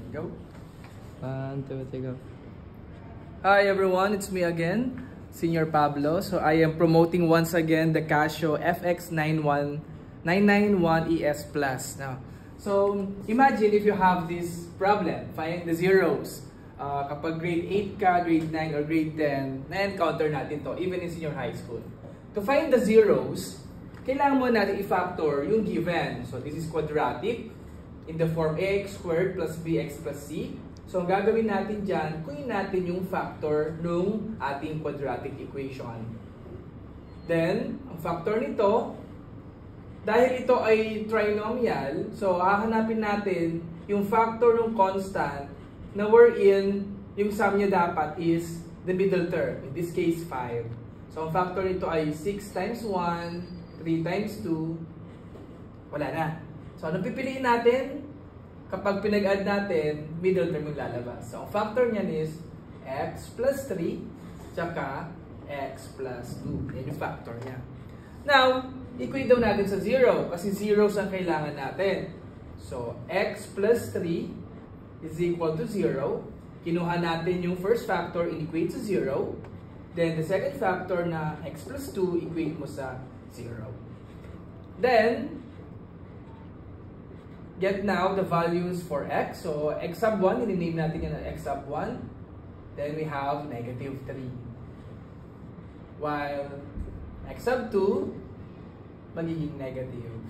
Go. 1, 2, 3, go. Hi everyone, it's me again, Senior Pablo. So I am promoting once again the Casio FX991ES Plus. Now, so imagine if you have this problem, find the zeros. Kapag grade 8 ka, grade 9, or grade 10, na-encounter natin to, even in senior high school. To find the zeros, kailangan mo natin i-factor yung given. So this is quadratic in the form ax squared plus bx plus c. So ang gagawin natin dyan, kunin natin yung factor nung ating quadratic equation. Then, ang factor nito, dahil ito ay trinomial, so hahanapin natin yung factor ng constant na wherein yung sum niya dapat is the middle term. In this case, 5. So ang factor nito ay 6 times 1, 3 times 2, wala na. So anong pipiliin natin? Kapag pinag-add natin, middle term yung lalabas. So ang factor niyan is x plus 3 tsaka x plus 2. Yan yung factor niya. Now, equate daw natin sa 0 kasi zeros ang kailangan natin. So x plus 3 is equal to 0. Kinuha natin yung first factor, in-equate sa 0. Then the second factor na x plus 2, equate mo sa 0. Then, get now the values for x. So, x sub 1, i-name natin yan na x sub 1. Then we have negative 3. While x sub 2, magiging negative 2.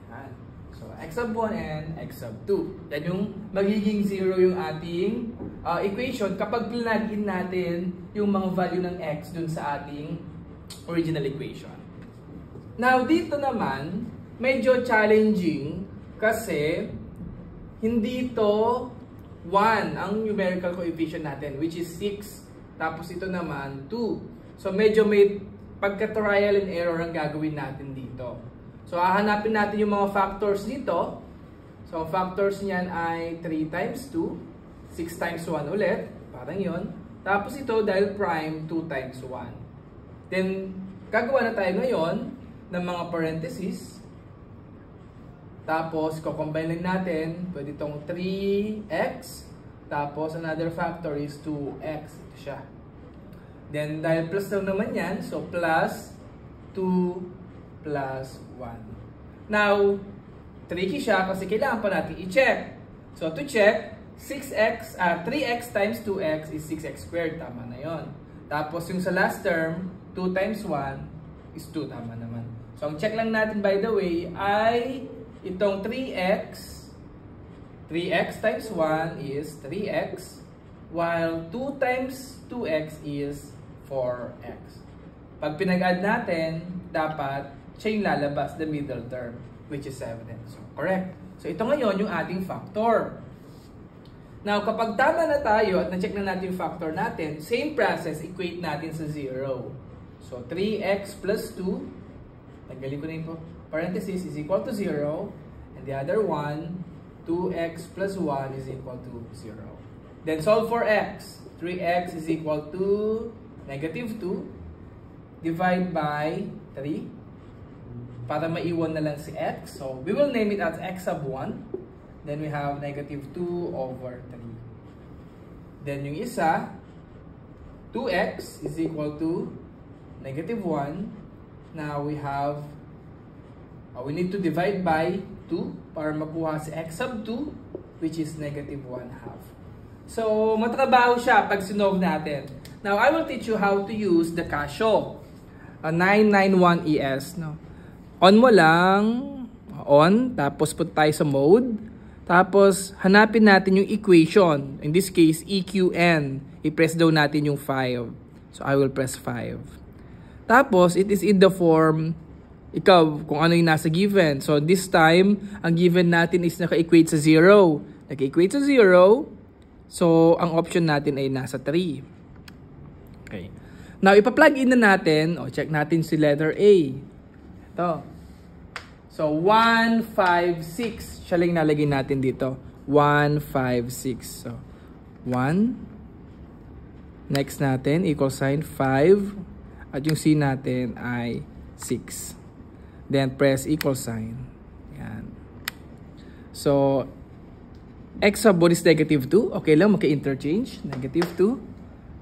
Yan. So, x sub 1 and x sub 2. Yan yung magiging 0 yung ating equation kapag plug-in natin yung mga value ng x dun sa ating original equation. Now, dito naman, medyo challenging kasi hindi ito 1 ang numerical coefficient natin, which is 6. Tapos ito naman 2. So medyo may pagka-trial and error ang gagawin natin dito. So hahanapin natin yung mga factors dito. So factors niyan ay 3 times 2, 6 times 1 ulit, parang yon. Tapos ito dahil prime 2 times 1. Then gagawa na tayo ngayon ng mga parentheses. Tapos, combine lang natin. Pwede itong 3x. Tapos, another factor is 2x. Ito siya. Then, dahil plus lang naman yan. So, plus 2 plus 1. Now, tricky siya kasi kailangan pa natin i-check. So, to check, 3x times 2x is 6x squared. Tama na yon. Tapos, yung sa last term, 2 times 1 is 2. Tama naman. So, ang check lang natin, by the way, ay itong 3x times 1 is 3x, while 2 times 2x is 4x. Pag pinag-add natin, dapat siya yung lalabas, the middle term, which is 7. So, correct. So, ito ngayon yung ating factor. Now, kapag tama na tayo at na-check na natin yung factor natin, same process, equate natin sa 0. So, 3x plus 2, tanggalin ko na yung parenthesis, is equal to 0. And the other one, 2x plus 1 is equal to 0. Then solve for x. 3x is equal to negative 2. Divide by 3. Para maiwan na lang si x. So, we will name it as x sub 1. Then we have negative 2 over 3. Then yung isa, 2x is equal to negative 1. Now we have we need to divide by 2 para makuha si x sub 2, which is negative 1/2. So, matrabaho siya pag sinolve natin. Now, I will teach you how to use the Casio 991ES. No? On mo lang, on, tapos put tayo sa mode, tapos hanapin natin yung equation. In this case, EQN. I-press daw natin yung 5. So, I will press 5. Tapos, it is in the form ikaw, kung ano yung nasa given. So, this time, ang given natin is naka-equate sa 0. Naka-equate sa 0. So, ang option natin ay nasa 3. Okay. Now, ipa-plug in na natin. O, check natin si letter A. Ito. So, 1, 5, 6. Siya lang nalagay natin dito. 1, 5, 6. So, 1. Next natin, equal sign, 5. At yung C natin ay 6. Then press equal sign. Yan. So, x sub 1 is negative 2. Okay lang, maki-interchange. Negative 2.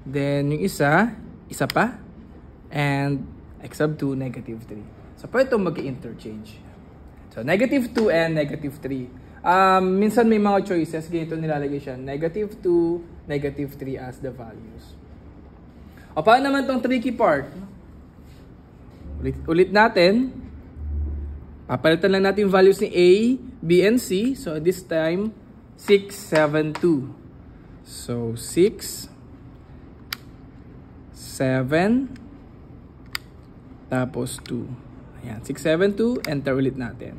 Then, yung isa pa. And x sub 2, negative 3. So, pwede itong maki-interchange. So, negative 2 and negative 3. Minsan may mga choices. Ganito nilalagay siya. Negative 2, negative 3 as the values. O, paano naman itong tricky part? Ulit natin. Papalitan lang natin yung values ni A, B, and C. So, this time, 6, 7, 2. So, 6, 7, tapos 2. Ayan, 6, 7, 2. Enter ulit natin.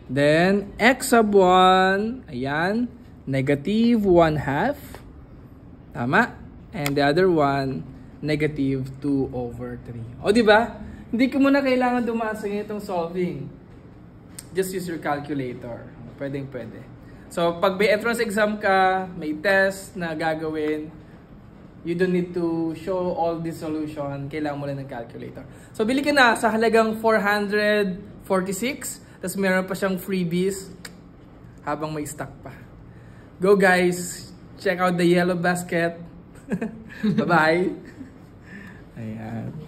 Then, x sub 1, ayan, negative 1/2. Tama? And the other one, negative 2 over 3. O, diba? Hindi ko muna kailangan dumaan sa ganitong solving. Just use your calculator. Pwede. So, pag may entrance exam ka, may test na gagawin, you don't need to show all the solution. Kailangan mo lang ng calculator. So, bili ka na sa halagang 446. Tapos meron pa siyang freebies habang may stock pa. Go guys! Check out the yellow basket. Bye-bye! Ayan.